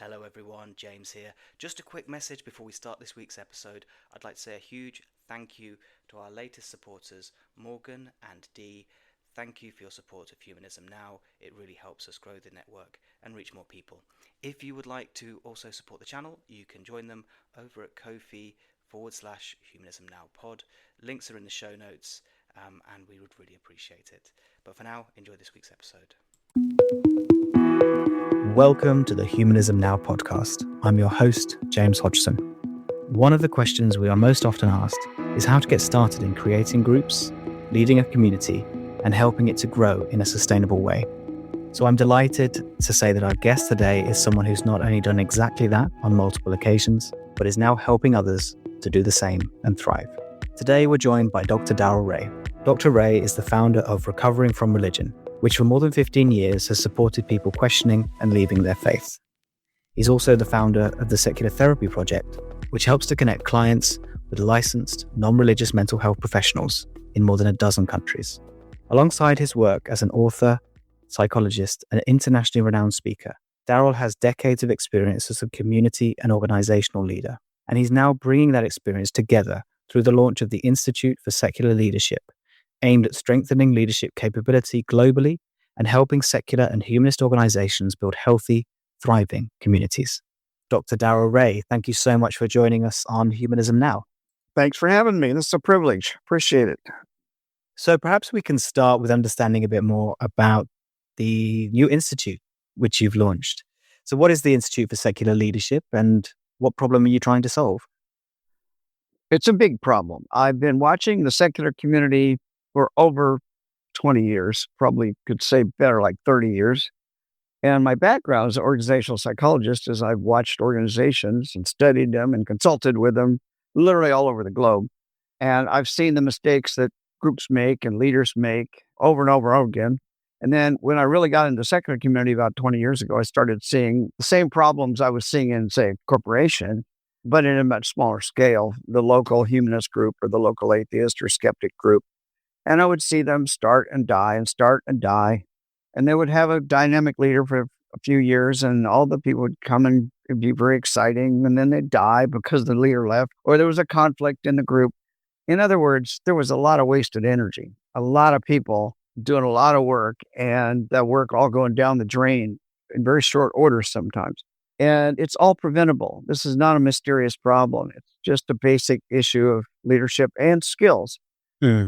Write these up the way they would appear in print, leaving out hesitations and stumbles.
Hello everyone, James here. Just a quick message before we start this week's episode. I'd like to say a huge thank you to our latest supporters, Morgan and Dee. Thank you for your support of Humanism Now. It really helps us grow the network and reach more people. If you would like to also support the channel, you can join them over at Ko-fi/Humanism Now Pod. Links are in the show notes, and we would really appreciate it. But for now, enjoy this week's episode. Welcome to the Humanism Now podcast. I'm your host, James Hodgson. One of the questions we are most often asked is how to get started in creating groups, leading a community, and helping it to grow in a sustainable way. So I'm delighted to say that our guest today is someone who's not only done exactly that on multiple occasions, but is now helping others to do the same and thrive. Today we're joined by Dr. Darrel Ray. Dr. Ray is the founder of Recovering from Religion, which for more than 15 years has supported people questioning and leaving their faith. He's also the founder of the Secular Therapy Project, which helps to connect clients with licensed, non-religious mental health professionals in more than a dozen countries. Alongside his work as an author, psychologist, and internationally renowned speaker, Darrel has decades of experience as a community and organizational leader, and he's now bringing that experience together through the launch of the Institute for Secular Leadership, aimed at strengthening leadership capability globally and helping secular and humanist organizations build healthy, thriving communities. Dr. Darrel Ray, thank you so much for joining us on Humanism Now. Thanks for having me. This is a privilege. Appreciate it. So perhaps we can start with understanding a bit more about the new institute which you've launched. So what is the Institute for Secular Leadership and what problem are you trying to solve? It's a big problem. I've been watching the secular community for over 20 years, probably could say better, like 30 years. And my background as an organizational psychologist is I've watched organizations and studied them and consulted with them literally all over the globe. And I've seen the mistakes that groups make and leaders make over and over and over again. And then when I really got into the secular community about 20 years ago, I started seeing the same problems I was seeing in, say, a corporation, but in a much smaller scale, the local humanist group or the local atheist or skeptic group. And I would see them start and die and start and die. And they would have a dynamic leader for a few years and all the people would come and it'd be very exciting. And then they'd die because the leader left or there was a conflict in the group. In other words, there was a lot of wasted energy, a lot of people doing a lot of work and that work all going down the drain in very short order sometimes. And it's all preventable. This is not a mysterious problem. It's just a basic issue of leadership and skills.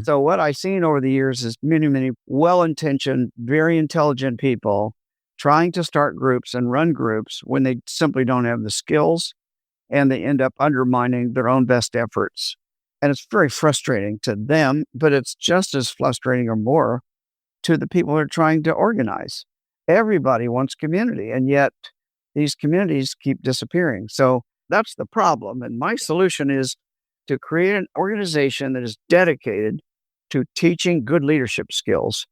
So what I've seen over the years is many well-intentioned, very intelligent people trying to start groups and run groups when they simply don't have the skills and they end up undermining their own best efforts. And it's very frustrating to them, but it's just as frustrating or more to the people who are trying to organize. Everybody wants community, and yet these communities keep disappearing. So that's the problem. And my solution is to create an organization that is dedicated to teaching good leadership skills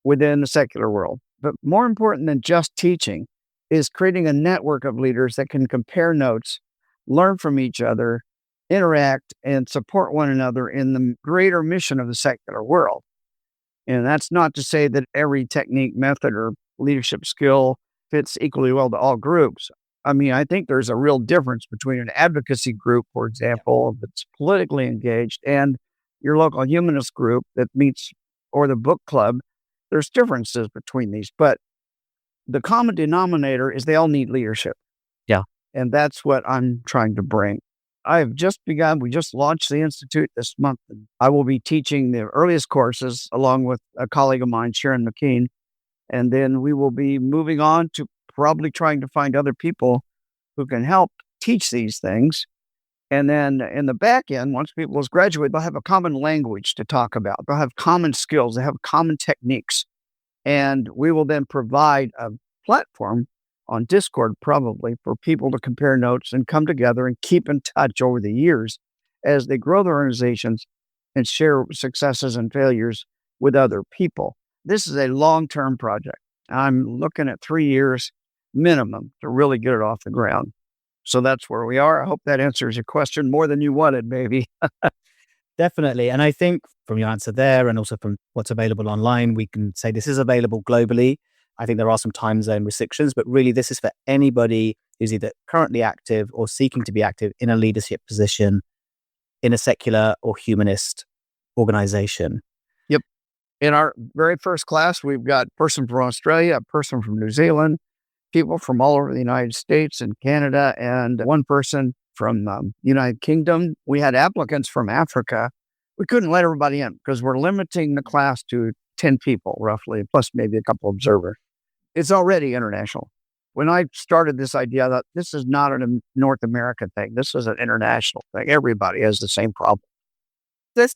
within the secular world. But more important than just teaching is creating a network of leaders that can compare notes, learn from each other, interact, and support one another in the greater mission of the secular world. And that's not to say that every technique, method, or leadership skill fits equally well to all groups. I mean, I think there's a real difference between an advocacy group, for example, that's politically engaged and your local humanist group that meets, or the book club. There's differences between these, but the common denominator is they all need leadership. Yeah. And that's what I'm trying to bring. I've just begun. We just launched the Institute this month. And I will be teaching the earliest courses along with a colleague of mine, Sharon McKean. And then we will be moving on to probably trying to find other people who can help teach these things. And then in the back end, once people graduate, they'll have a common language to talk about. They'll have common skills. They have common techniques. And we will then provide a platform on Discord probably for people to compare notes and come together and keep in touch over the years as they grow their organizations and share successes and failures with other people. This is a long-term project. I'm looking at 3 years minimum to really get it off the ground. So that's where we are. I hope that answers your question more than you wanted, maybe. Definitely. And I think from your answer there and also from what's available online, we can say this is available globally. I think there are some time zone restrictions, but really this is for anybody who's either currently active or seeking to be active in a leadership position in a secular or humanist organization? Yep. In our very first class, we've got a person from Australia, a person from New Zealand, people from all over the United States and Canada, and one person from United Kingdom. We had applicants from Africa. We couldn't let everybody in because we're limiting the class to 10 people roughly, plus maybe a couple observers. It's already international. When I started this idea, I thought this is not a North American thing. This is an international thing. Everybody has the same problem. Let's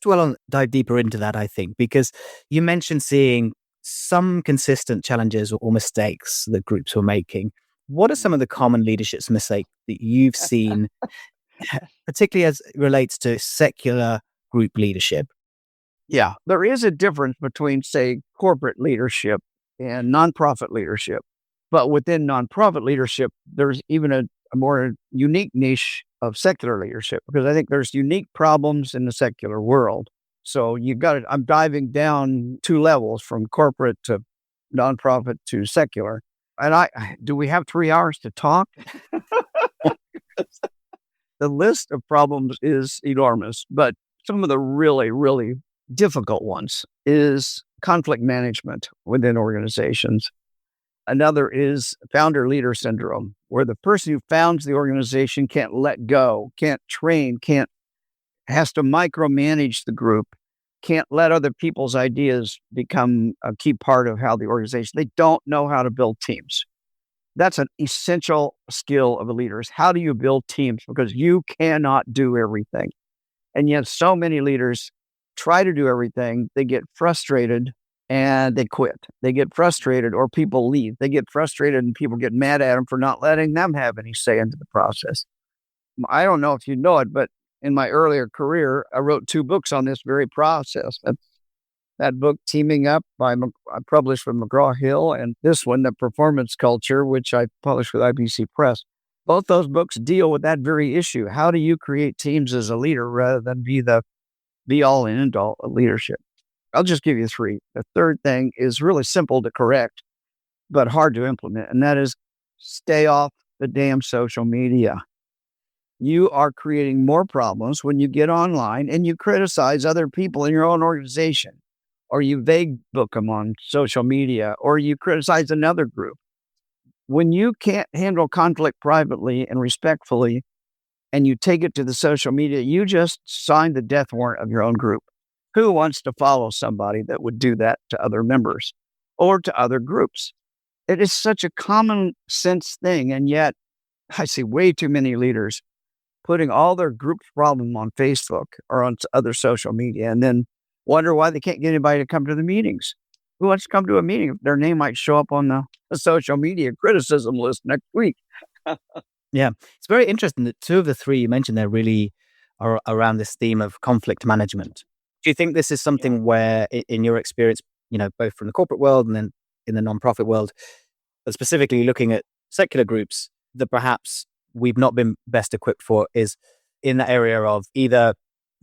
dive deeper into that, I think, because you mentioned seeing some consistent challenges or mistakes that groups were making. What are some of the common leadership mistakes that you've seen, particularly as it relates to secular group leadership? Yeah, there is a difference between, say, corporate leadership and nonprofit leadership. But within nonprofit leadership, there's even a more unique niche of secular leadership, because I think there's unique problems in the secular world. So I'm diving down 2 levels from corporate to nonprofit to secular. And do we have 3 hours to talk? The list of problems is enormous, but some of the really, really difficult ones is conflict management within organizations. Another is founder leader syndrome, where the person who founds the organization can't let go, can't train, has to micromanage the group, can't let other people's ideas become a key part of how the organization. They don't know how to build teams. That's an essential skill of a leader, is how do you build teams? Because you cannot do everything. And yet so many leaders try to do everything. They get frustrated and they quit. They get frustrated or people leave. They get frustrated and people get mad at them for not letting them have any say into the process. I don't know if you know it, but in my earlier career, I wrote 2 books on this very process. That book, Teaming Up, I published with McGraw-Hill, and this one, The Performance Culture, which I published with IBC Press. Both those books deal with that very issue. How do you create teams as a leader rather than be the be-all and end-all of leadership? I'll just give you 3. The third thing is really simple to correct, but hard to implement, and that is stay off the damn social media. You are creating more problems when you get online and you criticize other people in your own organization, or you vague book them on social media, or you criticize another group. When you can't handle conflict privately and respectfully, and you take it to the social media, you just signed the death warrant of your own group. Who wants to follow somebody that would do that to other members or to other groups? It is such a common sense thing, and yet I see way too many leaders putting all their group problem on Facebook or on other social media, and then wonder why they can't get anybody to come to the meetings. Who wants to come to a meeting if their name might show up on the social media criticism list next week? Yeah, it's very interesting that 2 of the 3 you mentioned there really are around this theme of conflict management. Do you think this is something where, in your experience, both from the corporate world and then in the nonprofit world, but specifically looking at secular groups, that perhaps we've not been best equipped for is in that area of either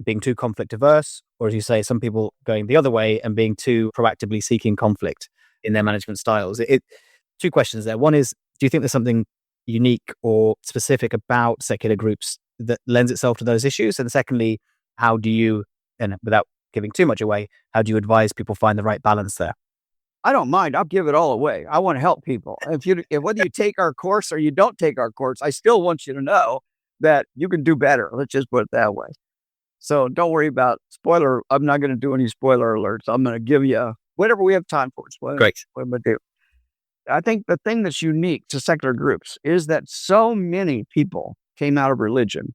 being too conflict averse, or as you say, some people going the other way and being too proactively seeking conflict in their management styles? 2 questions there. One is, do you think there's something unique or specific about secular groups that lends itself to those issues? And secondly, how do you, and without giving too much away, how do you advise people find the right balance there? I don't mind. I'll give it all away. I want to help people. If whether you take our course or you don't take our course, I still want you to know that you can do better. Let's just put it that way. So don't worry about spoiler. I'm not going to do any spoiler alerts. I'm going to give you whatever we have time for. Great. What I'm going to do. I think the thing that's unique to secular groups is that so many people came out of religion.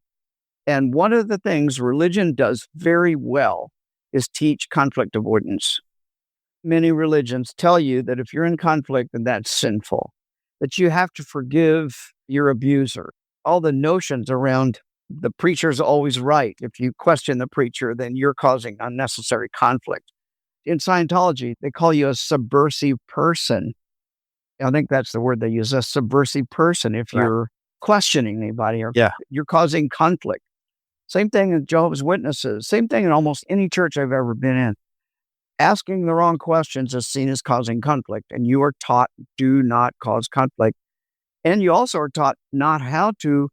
And one of the things religion does very well is teach conflict avoidance. Many religions tell you that if you're in conflict, then that's sinful, that you have to forgive your abuser. All the notions around the preacher's always right. If you question the preacher, then you're causing unnecessary conflict. In Scientology, they call you a subversive person. I think that's the word they use, a subversive person. If you're questioning anybody or you're causing conflict. Same thing in Jehovah's Witnesses. Same thing in almost any church I've ever been in. Asking the wrong questions is seen as causing conflict, and you are taught do not cause conflict. And you also are taught not how to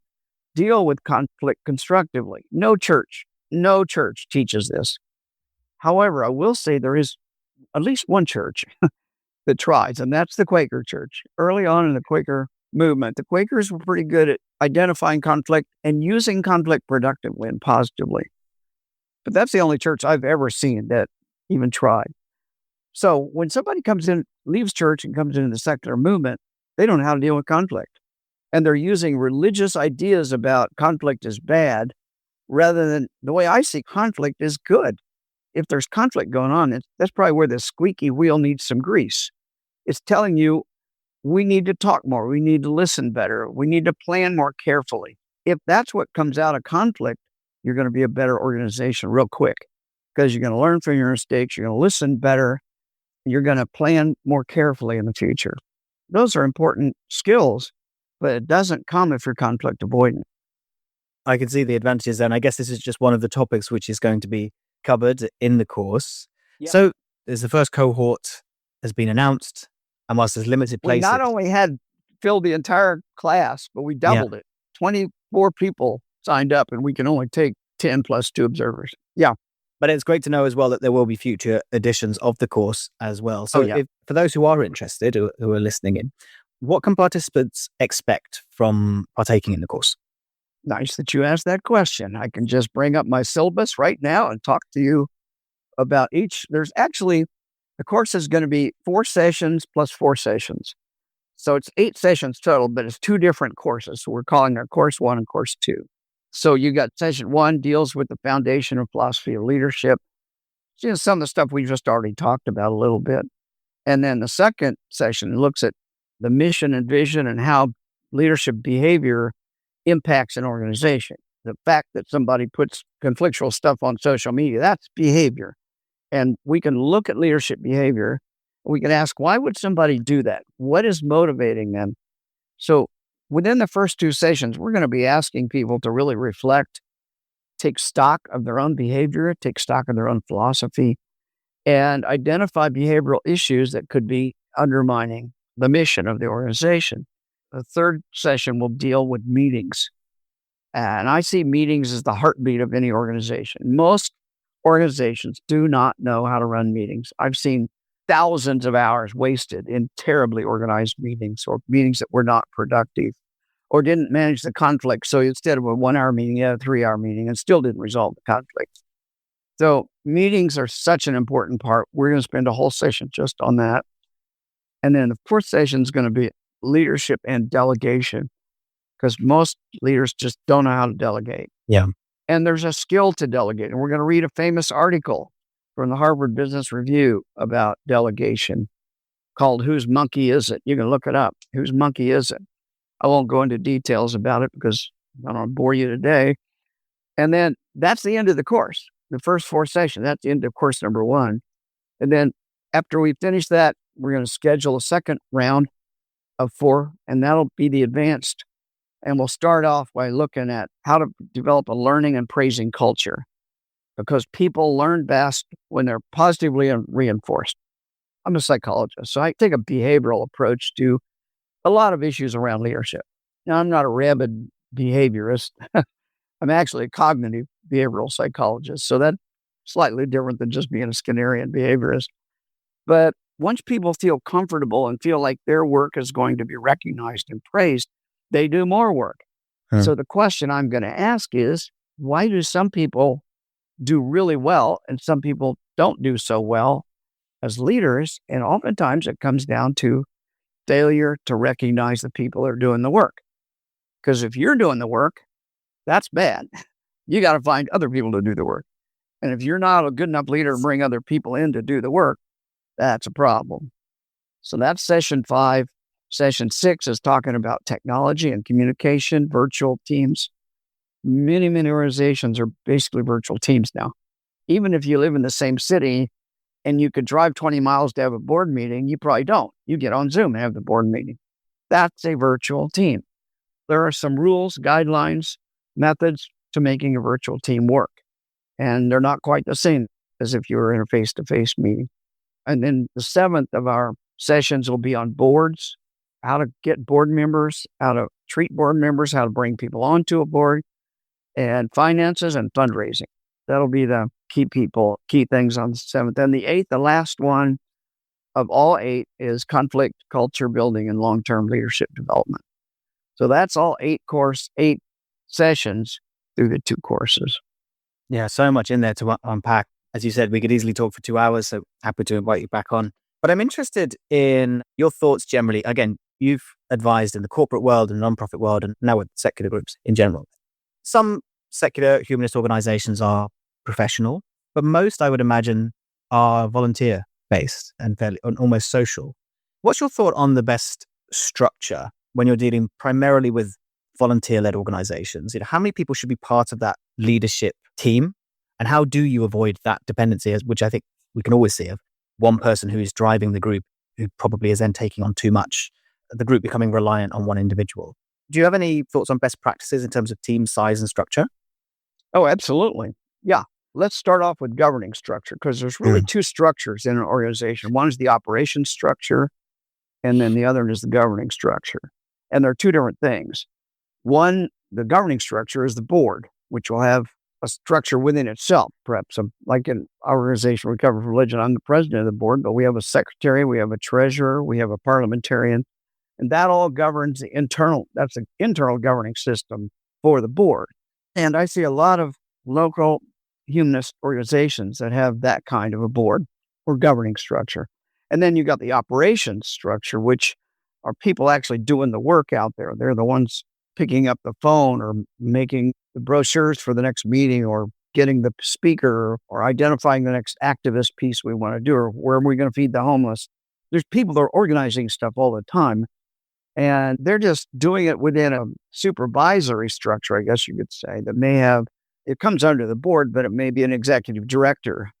deal with conflict constructively. No church teaches this. However, I will say there is at least one church that tries, and that's the Quaker Church. Early on in the Quaker movement, the Quakers were pretty good at identifying conflict and using conflict productively and positively. But that's the only church I've ever seen that even tried. So when somebody comes in, leaves church and comes into the secular movement, they don't know how to deal with conflict. And they're using religious ideas about conflict is bad rather than the way I see conflict is good. If there's conflict going on, that's probably where the squeaky wheel needs some grease. It's telling you we need to talk more. We need to listen better. We need to plan more carefully. If that's what comes out of conflict, you're going to be a better organization real quick because you're going to learn from your mistakes. You're going to listen better. You're going to plan more carefully in the future. Those are important skills, but it doesn't come if you're conflict avoidant. I can see the advantages there. And I guess this is just one of the topics which is going to be covered in the course. Yep. So there's the first cohort has been announced, and whilst there's limited We places. not only had filled the entire class, but we doubled it. 24 people signed up, and we can only take 10 plus 2 observers. Yeah. But it's great to know as well that there will be future editions of the course as well. So for those who are interested, who are listening in, what can participants expect from partaking in the course? Nice that you asked that question. I can just bring up my syllabus right now and talk to you about each. There's actually, the course is going to be 4 sessions plus 4 sessions. So it's 8 sessions total, but it's 2 different courses. So we're calling it course 1 and course 2. So you got session 1 deals with the foundation of philosophy of leadership. Some of the stuff we just already talked about a little bit. And then the second session looks at the mission and vision and how leadership behavior impacts an organization. The fact that somebody puts conflictual stuff on social media, that's behavior. And we can look at leadership behavior. We can ask, why would somebody do that? What is motivating them? So within the first 2 sessions, we're going to be asking people to really reflect, take stock of their own behavior, take stock of their own philosophy, and identify behavioral issues that could be undermining the mission of the organization. The third session will deal with meetings. And I see meetings as the heartbeat of any organization. Most organizations do not know how to run meetings. I've seen thousands of hours wasted in terribly organized meetings or meetings that were not productive or didn't manage the conflict. So instead of a 1-hour meeting, you had a 3-hour meeting and still didn't resolve the conflict. So meetings are such an important part. We're going to spend a whole session just on that. And then the fourth session is going to be leadership and delegation, because most leaders just don't know how to delegate. Yeah. And there's a skill to delegate. And we're going to read a famous article from the Harvard Business Review about delegation called Whose Monkey Is It? You can look it up. Whose monkey is it? I won't go into details about it because I don't want to bore you today. And then that's the end of the course. The first 4 sessions, that's the end of course number 1. And then after we finish that, we're going to schedule a second round of 4, and that'll be the advanced. And we'll start off by looking at how to develop a learning and praising culture, because people learn best when they're positively reinforced. I'm a psychologist, so I take a behavioral approach to a lot of issues around leadership. Now, I'm not a rabid behaviorist. I'm actually a cognitive behavioral psychologist, so that's slightly different than just being a Skinnerian behaviorist. But once people feel comfortable and feel like their work is going to be recognized and praised, they do more work. So the question I'm going to ask is, why do some people do really well and some people don't do so well as leaders? And oftentimes it comes down to failure to recognize the people that are doing the work. Because if you're doing the work, that's bad. You got to find other people to do the work. And if you're not a good enough leader to bring other people in to do the work, that's a problem. So that's session 5. Session 6 is talking about technology and communication, virtual teams. Many organizations are basically virtual teams now. Even if you live in the same city and you could drive 20 miles to have a board meeting, you probably don't. You get on Zoom and have the board meeting. That's a virtual team. There are some rules, guidelines, methods to making a virtual team work. And they're not quite the same as if you were in a face-to-face meeting. And then the 7th of our sessions will be on boards how to get board members, how to treat board members, how to bring people onto a board, and finances and fundraising. That'll be the key things on the 7th. And the 8th, the last one of all 8, is conflict, culture building, and long-term leadership development. So that's all 8 sessions through the 2 courses. Yeah, so much in there to unpack. As you said, we could easily talk for 2 hours, so happy to invite you back on. But I'm interested in your thoughts generally. Again, you've advised in the corporate world and nonprofit world, and now with secular groups in general. Some secular humanist organizations are professional, but most, I would imagine, are volunteer-based and fairly and almost social. What's your thought on the best structure when you're dealing primarily with volunteer-led organizations? How many people should be part of that leadership team? And how do you avoid that dependency, which I think we can always see, of one person who is driving the group, who probably is then taking on too much, the group becoming reliant on one individual? Do you have any thoughts on best practices in terms of team size and structure? Oh, absolutely. Yeah. Let's start off with governing structure, because there's really 2 structures in an organization. One is the operations structure, and then the other is the governing structure. And they're 2 different things. One, the governing structure, is the board, which will have a structure within itself. Perhaps like in our organization, Recover from Religion, I'm the president of the board, but we have a secretary, we have a treasurer, we have a parliamentarian, and that all governs that's an internal governing system for the board. And I see a lot of local humanist organizations that have that kind of a board or governing structure. And then you got the operations structure, which are people actually doing the work out there. They're the ones picking up the phone or making the brochures for the next meeting, or getting the speaker, or identifying the next activist piece we want to do, or where are we going to feed the homeless. There's people that are organizing stuff all the time, and they're just doing it within a supervisory structure, I guess you could say, that it comes under the board, but it may be an executive director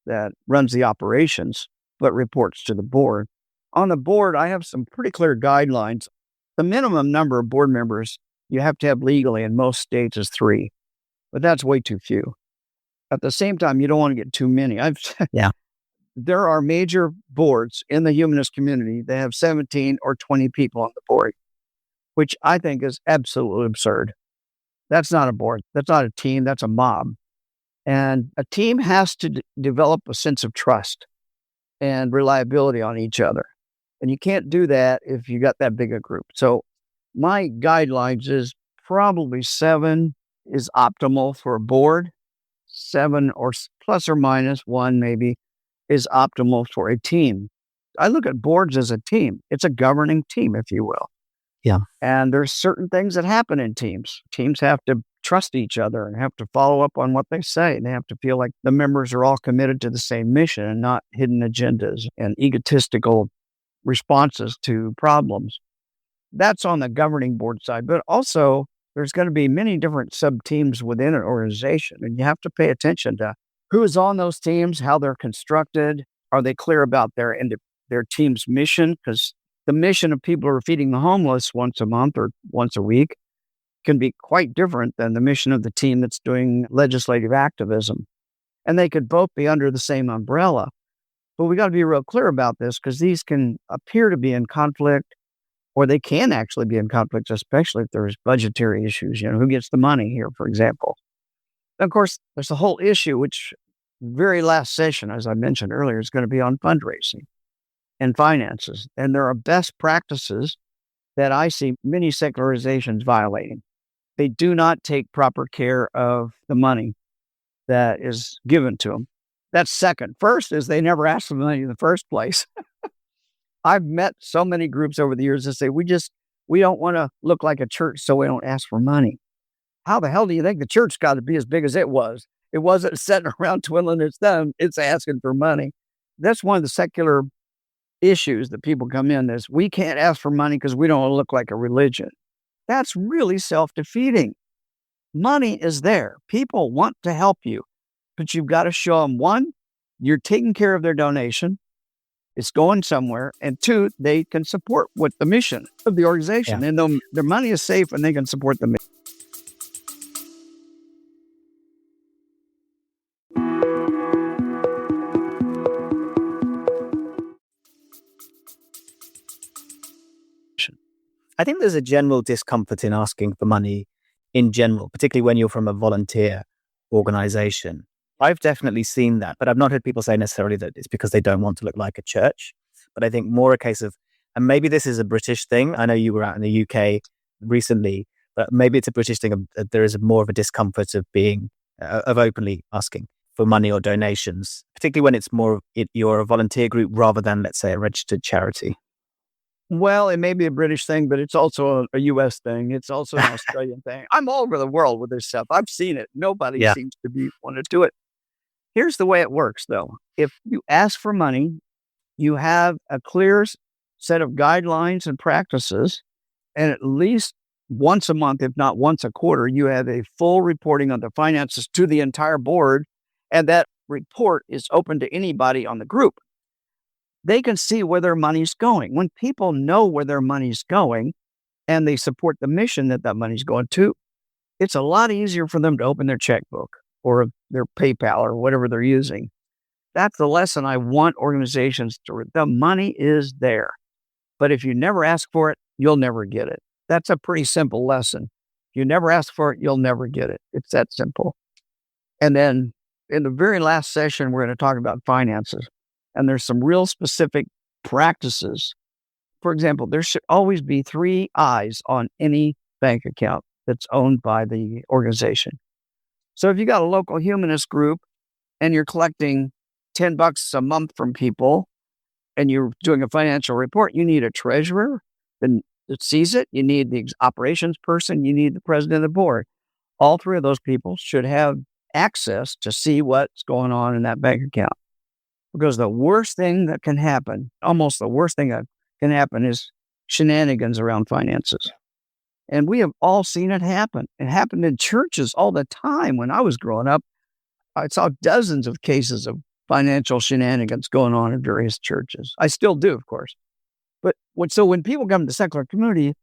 that runs the operations, but reports to the board. On the board, I have some pretty clear guidelines. The minimum number of board members you have to have legally in most states is 3, but that's way too few. At the same time, you don't want to get too many. There are major boards in the humanist community that have 17 or 20 people on the board, which I think is absolutely absurd. That's not a board. That's not a team. That's a mob. And a team has to develop a sense of trust and reliability on each other. And you can't do that if you got that big a group. So my guidelines is probably 7 is optimal for a board. 7 or plus or minus 1 maybe is optimal for a team. I look at boards as a team. It's a governing team, if you will. Yeah. And there's certain things that happen in teams. Teams have to trust each other and have to follow up on what they say. And they have to feel like the members are all committed to the same mission and not hidden agendas and egotistical responses to problems. That's on the governing board side. But also, there's going to be many different sub-teams within an organization. And you have to pay attention to who is on those teams, how they're constructed. Are they clear about their team's mission? Because the mission of people who are feeding the homeless once a month or once a week can be quite different than the mission of the team that's doing legislative activism. And they could both be under the same umbrella. But we got to be real clear about this, because these can appear to be in conflict, or they can actually be in conflict, especially if there's budgetary issues. Who gets the money here, for example? And of course, there's a whole issue, which very last session, as I mentioned earlier, is going to be on fundraising and finances. And there are best practices that I see many secularizations violating. They do not take proper care of the money that is given to them. That's second. First is they never ask for money in the first place. I've met so many groups over the years that say, we don't want to look like a church, so we don't ask for money. How the hell do you think the church got to be as big as it was? It wasn't sitting around twiddling its thumb. It's asking for money. That's one of the secular issues that people come in is, we can't ask for money because we don't want to look like a religion. That's really self-defeating. Money is there. People want to help you, but you've got to show them, 1, you're taking care of their donation. It's going somewhere. And 2, they can support what the mission of the organization. Yeah. And their money is safe and they can support the mission. I think there's a general discomfort in asking for money in general, particularly when you're from a volunteer organization. I've definitely seen that, but I've not heard people say necessarily that it's because they don't want to look like a church. But I think more a case of, and maybe this is a British thing. I know you were out in the UK recently, but maybe it's a British thing. There is more of a discomfort of being, of openly asking for money or donations, particularly when it's more, you're a volunteer group rather than, let's say, a registered charity. Well, it may be a British thing, but it's also a US thing. It's also an Australian thing. I'm all over the world with this stuff. I've seen it. Nobody Yeah. seems to want to do it. Here's the way it works, though. If you ask for money, you have a clear set of guidelines and practices, and at least once a month, if not once a quarter, you have a full reporting on the finances to the entire board, and that report is open to anybody on the group. They can see where their money's going. When people know where their money's going and they support the mission that money's going to, it's a lot easier for them to open their checkbook or their PayPal or whatever they're using. That's the lesson I want organizations to. The money is there. But if you never ask for it, you'll never get it. That's a pretty simple lesson. If you never ask for it, you'll never get it. It's that simple. And then in the very last session, we're going to talk about finances. And there's some real specific practices. For example, there should always be 3 eyes on any bank account that's owned by the organization. So if you got a local humanist group and you're collecting $10 a month from people and you're doing a financial report, you need a treasurer that sees it. You need the operations person. You need the president of the board. All 3 of those people should have access to see what's going on in that bank account. Because the worst thing that can happen, almost the worst thing that can happen, is shenanigans around finances. And we have all seen it happen. It happened in churches all the time. When I was growing up, I saw dozens of cases of financial shenanigans going on in various churches. I still do, of course. But when people come to the secular community,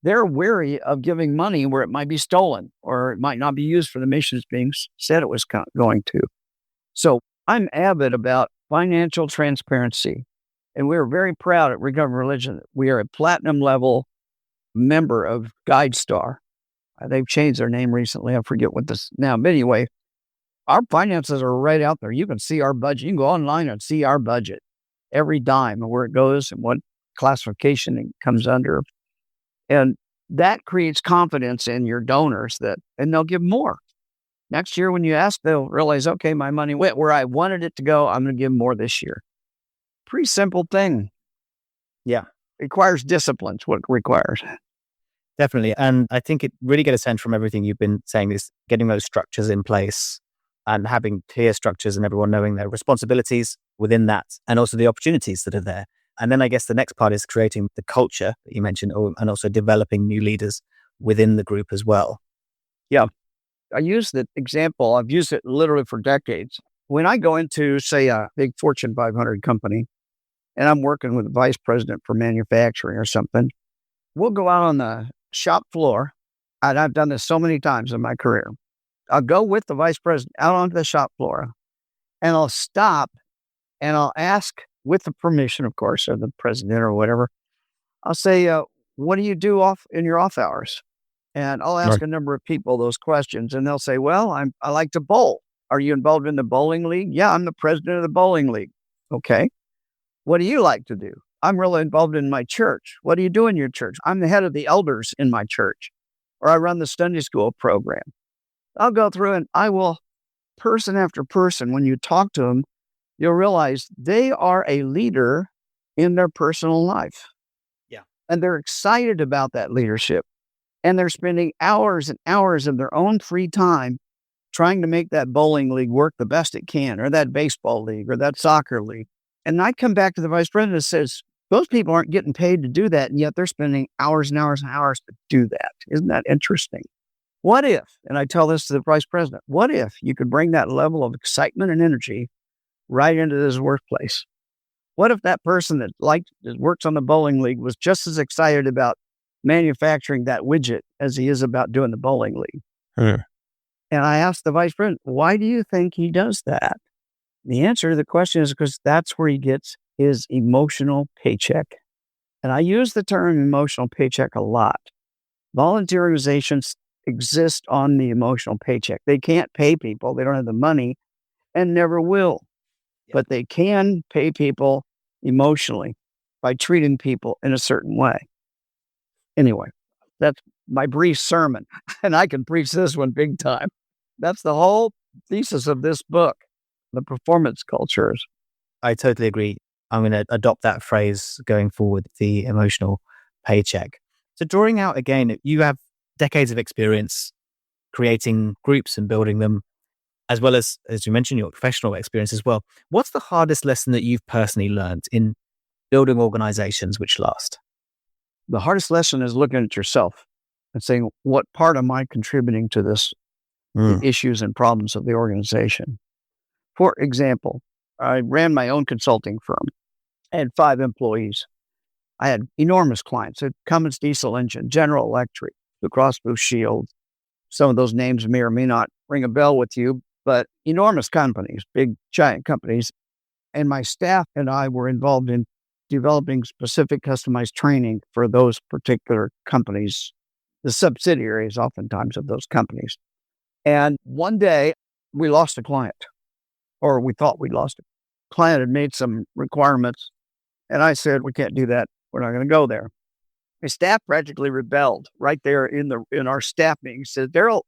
they're wary of giving money where it might be stolen or it might not be used for the missions being said it was going to. So I'm avid about financial transparency. And we're very proud at Recovered Religion. We are a platinum level member of GuideStar. They've changed their name recently. I forget what this now. But anyway, our finances are right out there. You can see our budget. You can go online and see our budget, every dime and where it goes and what classification it comes under. And that creates confidence in your donors and they'll give more. Next year, when you ask, they'll realize, okay, my money went where I wanted it to go. I'm going to give more this year. Pretty simple thing. Yeah. Requires discipline. It's what it requires. Definitely. And I think it really get a sense from everything you've been saying is getting those structures in place and having clear structures and everyone knowing their responsibilities within that and also the opportunities that are there. And then I guess the next part is creating the culture that you mentioned and also developing new leaders within the group as well. Yeah. I use the example. I've used it literally for decades. When I go into, say, a big Fortune 500 company and I'm working with the vice president for manufacturing or something, we'll go out on the shop floor. And I've done this so many times in my career. I'll go with the vice president out onto the shop floor and I'll stop and I'll ask, with the permission, of course, of the president or whatever, I'll say, what do you do in your off hours? And I'll ask a number of people those questions and they'll say, well, I like to bowl. Are you involved in the bowling league? Yeah, I'm the president of the bowling league. Okay. What do you like to do? I'm really involved in my church. What do you do in your church? I'm the head of the elders in my church, or I run the Sunday school program. I'll go through and I will, person after person, when you talk to them, you'll realize they are a leader in their personal life. Yeah. And they're excited about that leadership. And they're spending hours and hours of their own free time trying to make that bowling league work the best it can, or that baseball league, or that soccer league. And I come back to the vice president and says, those people aren't getting paid to do that, and yet they're spending hours and hours and hours to do that. Isn't that interesting? What if, and I tell this to the vice president, what if you could bring that level of excitement and energy right into this workplace? What if that person that works on the bowling league was just as excited about manufacturing that widget as he is about doing the bowling league? And I asked the vice president, why do you think he does that? The answer to the question is because that's where he gets his emotional paycheck. And I use the term emotional paycheck a lot. Volunteer organizations exist on the emotional paycheck. They can't pay people. They don't have the money and never will. Yep. But they can pay people emotionally by treating people in a certain way. Anyway, that's my brief sermon. And I can preach this one big time. That's the whole thesis of this book, the performance cultures. I totally agree. I'm going to adopt that phrase going forward, the emotional paycheck. So drawing out again, you have decades of experience creating groups and building them, as well as you mentioned, your professional experience as well. What's the hardest lesson that you've personally learned in building organizations which last? The hardest lesson is looking at yourself and saying, what part am I contributing to this, the issues and problems of the organization? For example, I ran my own consulting firm. I had 5 employees. I had enormous clients at Cummins Diesel Engine, General Electric, Blue Cross Blue Shield. Some of those names may or may not ring a bell with you, but enormous companies, big, giant companies. And my staff and I were involved in developing specific customized training for those particular companies, the subsidiaries oftentimes of those companies. And one day we lost a client, or we thought we'd lost it. Client had made some requirements, and I said, we can't do that. We're not going to go there. My staff practically rebelled right there in our staff meeting. Said, Darrel,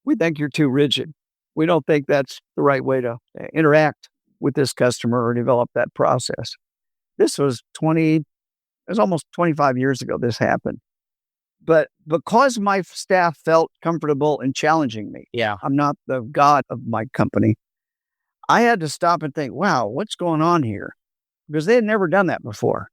we think you're too rigid. We don't think that's the right way to interact with this customer or develop that process. This was almost 25 years ago this happened. But because my staff felt comfortable in challenging me, I'm not the god of my company, I had to stop and think, wow, what's going on here? Because they had never done that before.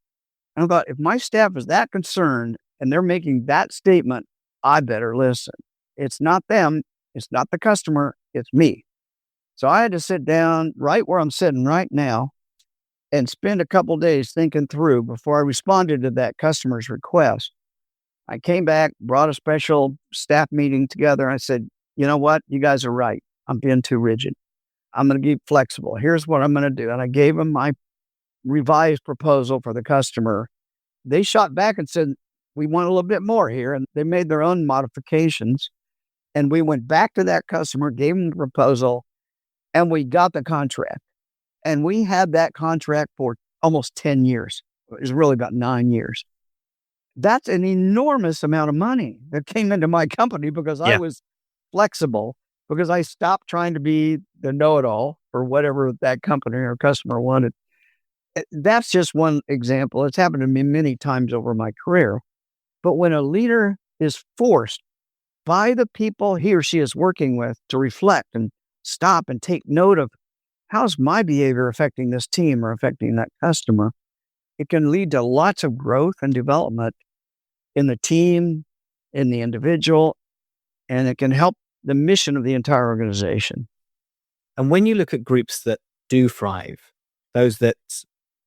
And I thought, if my staff is that concerned and they're making that statement, I better listen. It's not them. It's not the customer. It's me. So I had to sit down right where I'm sitting right now and spend a couple of days thinking through before I responded to that customer's request. I came back, brought a special staff meeting together. I said, you know what? You guys are right. I'm being too rigid. I'm going to be flexible. Here's what I'm going to do. And I gave them my revised proposal for the customer. They shot back and said, we want a little bit more here. And they made their own modifications. And we went back to that customer, gave them the proposal, and we got the contract. And we had that contract for almost 10 years. It was really about 9 years. That's an enormous amount of money that came into my company because I was flexible, because I stopped trying to be the know-it-all for whatever that company or customer wanted. That's just one example. It's happened to me many times over my career. But when a leader is forced by the people he or she is working with to reflect and stop and take note of, how's my behavior affecting this team or affecting that customer, it can lead to lots of growth and development in the team, in the individual, and it can help the mission of the entire organization. And when you look at groups that do thrive, those that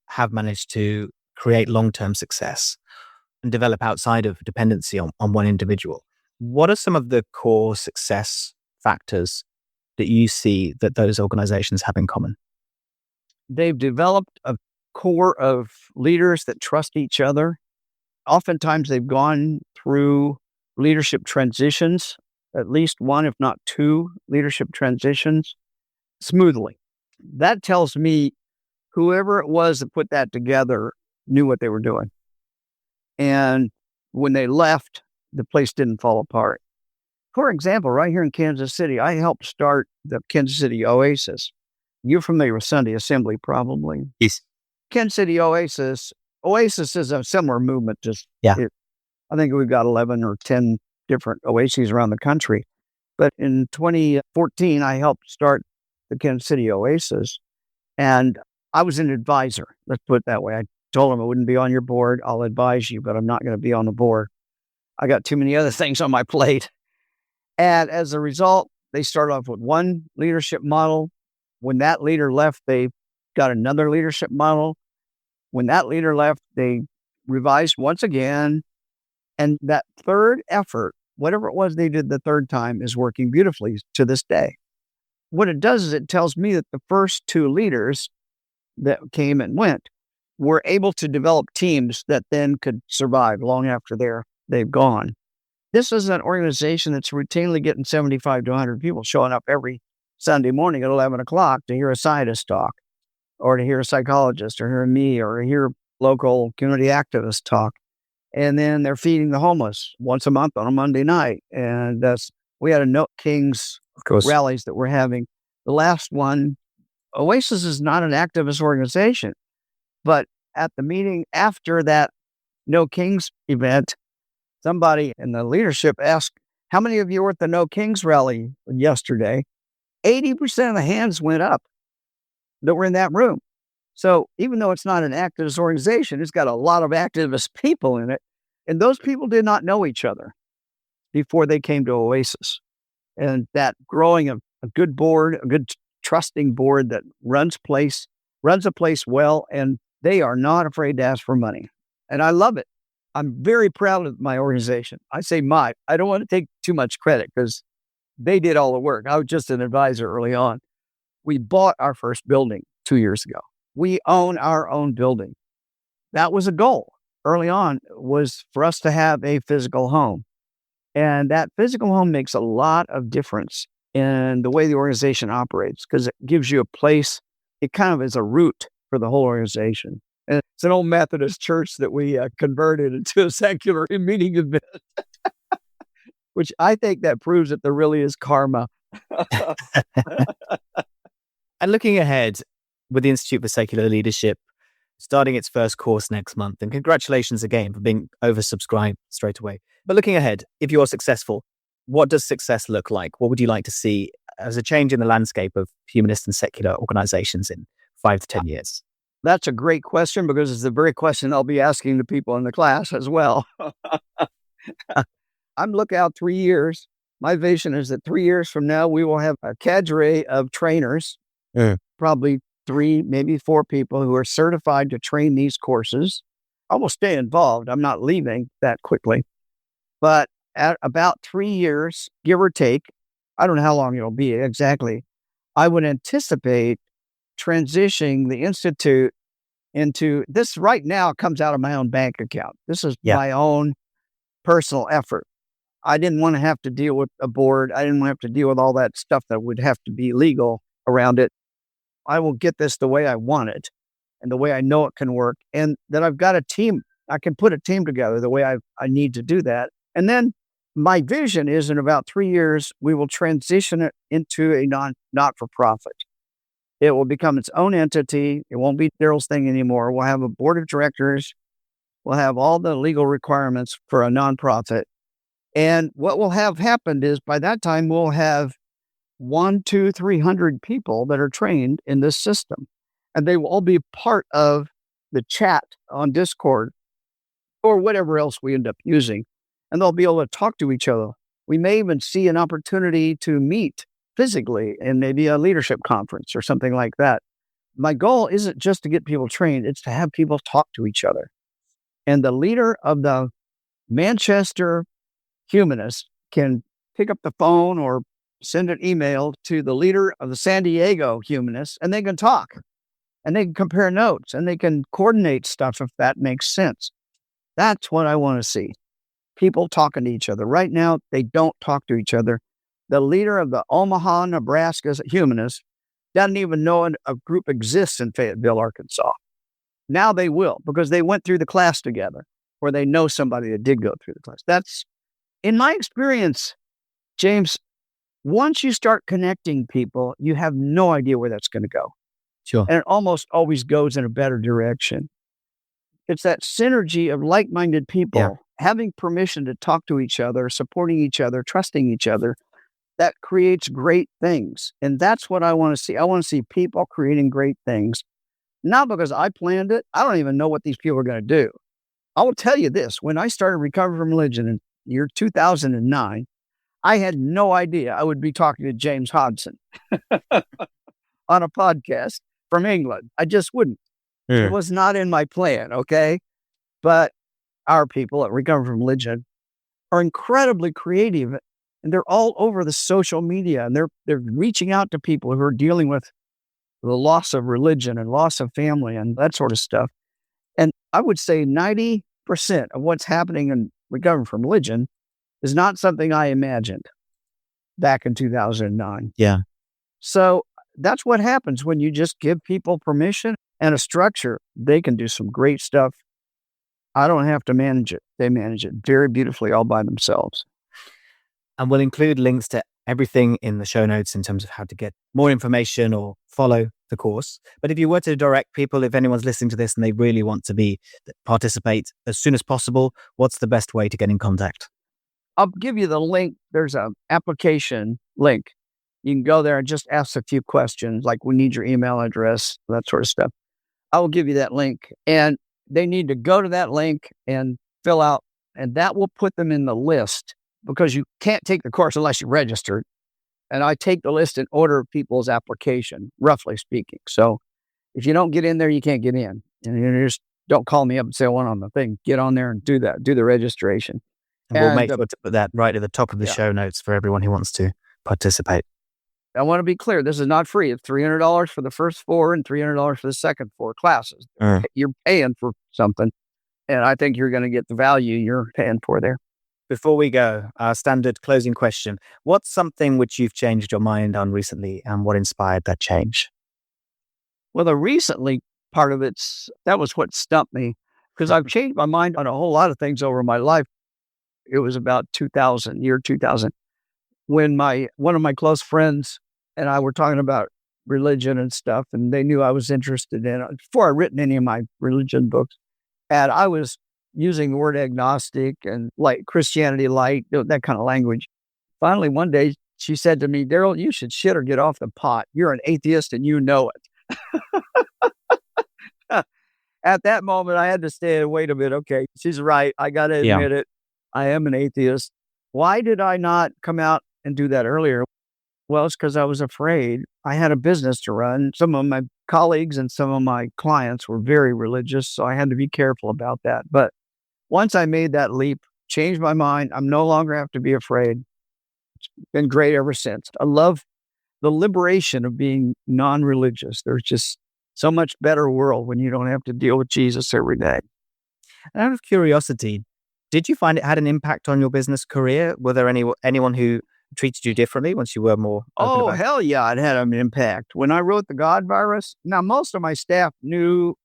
have managed to create long-term success and develop outside of dependency on one individual, what are some of the core success factors that you see that those organizations have in common? They've developed a core of leaders that trust each other. Oftentimes they've gone through leadership transitions, at least one, if not 2 leadership transitions, smoothly. That tells me whoever it was that put that together knew what they were doing. And when they left, the place didn't fall apart. For example, right here in Kansas City, I helped start the Kansas City Oasis. You're familiar with Sunday Assembly, probably. Yes. Kansas City Oasis is a similar movement. I think we've got 11 or 10 different oases around the country. But in 2014, I helped start the Kansas City Oasis, and I was an advisor. Let's put it that way. I told them I wouldn't be on your board. I'll advise you, but I'm not going to be on the board. I got too many other things on my plate. And as a result, they started off with one leadership model. When that leader left, they got another leadership model. When that leader left, they revised once again. And that third effort, whatever it was they did the third time, is working beautifully to this day. What it does is it tells me that the first 2 leaders that came and went we're able to develop teams that then could survive long after they've gone. This is an organization that's routinely getting 75 to 100 people showing up every Sunday morning at 11 o'clock to hear a scientist talk, or to hear a psychologist, or hear me, or hear local community activists talk. And then they're feeding the homeless once a month on a Monday night. And we had a Note Kings rallies that we're having. The last one, Oasis is not an activist organization, but at the meeting after that No Kings event, somebody in the leadership asked, how many of you were at the No Kings rally yesterday? 80% of the hands went up that were in that room. So even though it's not an activist organization, it's got a lot of activist people in it. And those people did not know each other before they came to Oasis. And that growing a good board, a good trusting board that runs a place well, and they are not afraid to ask for money. And I love it. I'm very proud of my organization. I say I don't want to take too much credit because they did all the work. I was just an advisor early on. We bought our first building 2 years ago. We own our own building. That was a goal early on, was for us to have a physical home. And that physical home makes a lot of difference in the way the organization operates, because it gives you a place. It kind of is a root for the whole organization. And it's an old Methodist church that we converted into a secular meeting event, which I think that proves that there really is karma. And looking ahead, with the Institute for Secular Leadership starting its first course next month, and congratulations again for being oversubscribed straight away. But looking ahead, if you're successful, what does success look like? What would you like to see as a change in the landscape of humanist and secular organizations in 5 to 10 years? That's a great question, because it's the very question I'll be asking the people in the class as well. I'm looking out 3 years. My vision is that 3 years from now, we will have a cadre of trainers, probably 3, maybe 4 people who are certified to train these courses. I will stay involved. I'm not leaving that quickly. But at about 3 years, give or take, I don't know how long it'll be exactly, I would anticipate transitioning the Institute into this. Right now comes out of my own bank account. This is my own personal effort. I didn't want to have to deal with a board. I didn't want to have to deal with all that stuff that would have to be legal around it. I will get this the way I want it and the way I know it can work. And that I've got a team. I can put a team together the way I need to do that. And then my vision is in about 3 years, we will transition it into a not-for-profit. It will become its own entity. It won't be Darrel's thing anymore. We'll have a board of directors. We'll have all the legal requirements for a nonprofit. And what will have happened is by that time, we'll have 100, 200, 300 people that are trained in this system. And they will all be part of the chat on Discord or whatever else we end up using. And they'll be able to talk to each other. We may even see an opportunity to meet physically in maybe a leadership conference or something like that. My goal isn't just to get people trained, it's to have people talk to each other. And the leader of the Manchester humanist can pick up the phone or send an email to the leader of the San Diego humanists, and they can talk and they can compare notes and they can coordinate stuff if that makes sense. That's what I want to see. People talking to each other. Right now, they don't talk to each other. The leader of the Omaha, Nebraska humanist doesn't even know a group exists in Fayetteville, Arkansas. Now they will, because they went through the class together, or they know somebody that did go through the class. That's, in my experience, James, once you start connecting people, you have no idea where that's going to go. Sure. And it almost always goes in a better direction. It's that synergy of like-minded people having permission to talk to each other, supporting each other, trusting each other, that creates great things. And that's what I want to see. I want to see people creating great things. Not because I planned it. I don't even know what these people are going to do. I will tell you this. When I started Recover from Religion in the year 2009, I had no idea I would be talking to James Hodson on a podcast from England. I just wouldn't. It was not in my plan, okay? But our people at Recover from Religion are incredibly creative, and they're all over the social media, and they're reaching out to people who are dealing with the loss of religion and loss of family and that sort of stuff. And I would say 90% of what's happening in recovering from religion is not something I imagined back in 2009. Yeah. So that's what happens when you just give people permission and a structure. They can do some great stuff. I don't have to manage it. They manage it very beautifully all by themselves. And we'll include links to everything in the show notes in terms of how to get more information or follow the course. But if you were to direct people, if anyone's listening to this and they really want to participate as soon as possible, what's the best way to get in contact? I'll give you the link. There's an application link. You can go there and just ask a few questions, like we need your email address, that sort of stuff. I will give you that link. And they need to go to that link and fill out, and that will put them in the list, because you can't take the course unless you're registered. And I take the list in order of people's application, roughly speaking. So if you don't get in there, you can't get in. And you just don't call me up and say, I want on the thing. Get on there and do that. Do the registration. And we'll make sure to put that right at the top of the show notes for everyone who wants to participate. I want to be clear. This is not free. It's $300 for the first 4 and $300 for the second 4 classes. You're paying for something. And I think you're going to get the value you're paying for there. Before we go, our standard closing question. What's something which you've changed your mind on recently, and what inspired that change? Well, the recently part of that was what stumped me, because I've changed my mind on a whole lot of things over my life. It was about 2000, when one of my close friends and I were talking about religion and stuff, and they knew I was interested in it before I'd written any of my religion books. And I was using the word agnostic and like Christianity light, that kind of language. Finally, one day she said to me, Darrel, you should shit or get off the pot. You're an atheist and you know it. At that moment, I had to say, wait a minute. Okay, she's right. I got to admit it. I am an atheist. Why did I not come out and do that earlier? Well, it's because I was afraid. I had a business to run. Some of my colleagues and some of my clients were very religious, so I had to be careful about that. But once I made that leap, changed my mind, I'm no longer have to be afraid. It's been great ever since. I love the liberation of being non-religious. There's just so much better world when you don't have to deal with Jesus every day. And out of curiosity, did you find it had an impact on your business career? Were there anyone who treated you differently once you were more open about it? Hell yeah, it had an impact. When I wrote The God Virus, now most of my staff knew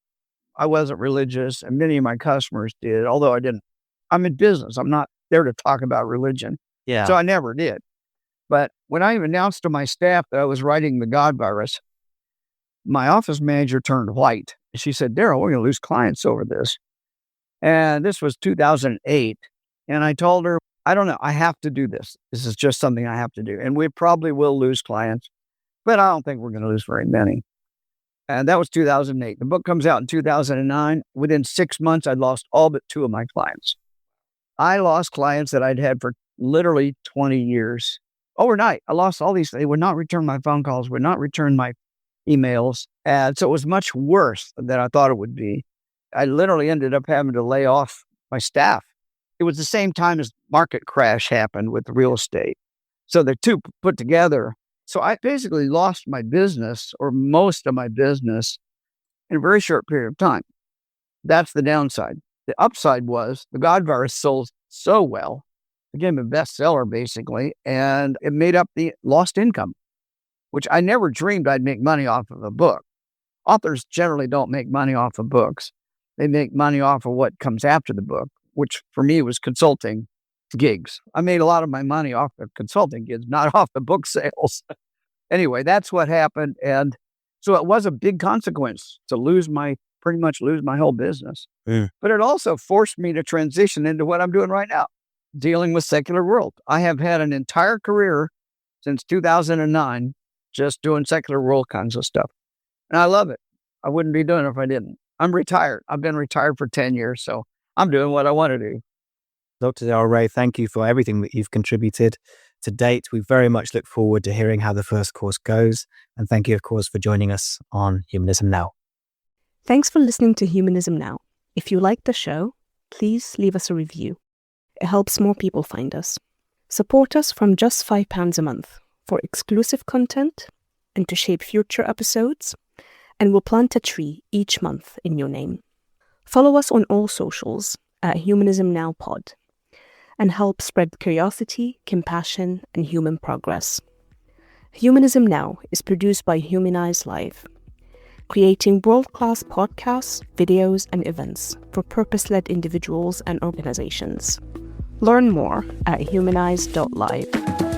I wasn't religious, and many of my customers did, although I didn't. I'm in business. I'm not there to talk about religion. Yeah. So I never did. But when I announced to my staff that I was writing The God Virus, my office manager turned white. She said, Darrel, we're going to lose clients over this. And this was 2008. And I told her, I don't know, I have to do this. This is just something I have to do. And we probably will lose clients, but I don't think we're going to lose very many. And that was 2008. The book comes out in 2009. Within 6 months, I'd lost all but 2 of my clients. I lost clients that I'd had for literally 20 years. Overnight, I lost all these. They would not return my phone calls, would not return my emails. And so it was much worse than I thought it would be. I literally ended up having to lay off my staff. It was the same time as market crash happened with real estate. So the two put together. So I basically lost my business, or most of my business, in a very short period of time. That's the downside. The upside was the God Virus sold so well, became a bestseller basically, and it made up the lost income, which I never dreamed I'd make money off of a book. Authors generally don't make money off of books. They make money off of what comes after the book, which for me was consulting gigs. I made a lot of my money off the consulting gigs, not off the book sales. Anyway, that's what happened. And so it was a big consequence to pretty much lose my whole business. But it also forced me to transition into what I'm doing right now, dealing with secular world. I have had an entire career since 2009 just doing secular world kinds of stuff. And I love it. I wouldn't be doing it if I didn't. I'm retired. I've been retired for 10 years, so I'm doing what I want to do. Dr. Darrel Ray, thank you for everything that you've contributed to date. We very much look forward to hearing how the first course goes. And thank you, of course, for joining us on Humanism Now. Thanks for listening to Humanism Now. If you liked the show, please leave us a review. It helps more people find us. Support us from just £5 a month for exclusive content and to shape future episodes. And we'll plant a tree each month in your name. Follow us on all socials at Humanism Now Pod and help spread curiosity, compassion, and human progress. Humanism Now is produced by Humanize Live, creating world-class podcasts, videos, and events for purpose-led individuals and organizations. Learn more at humanize.live.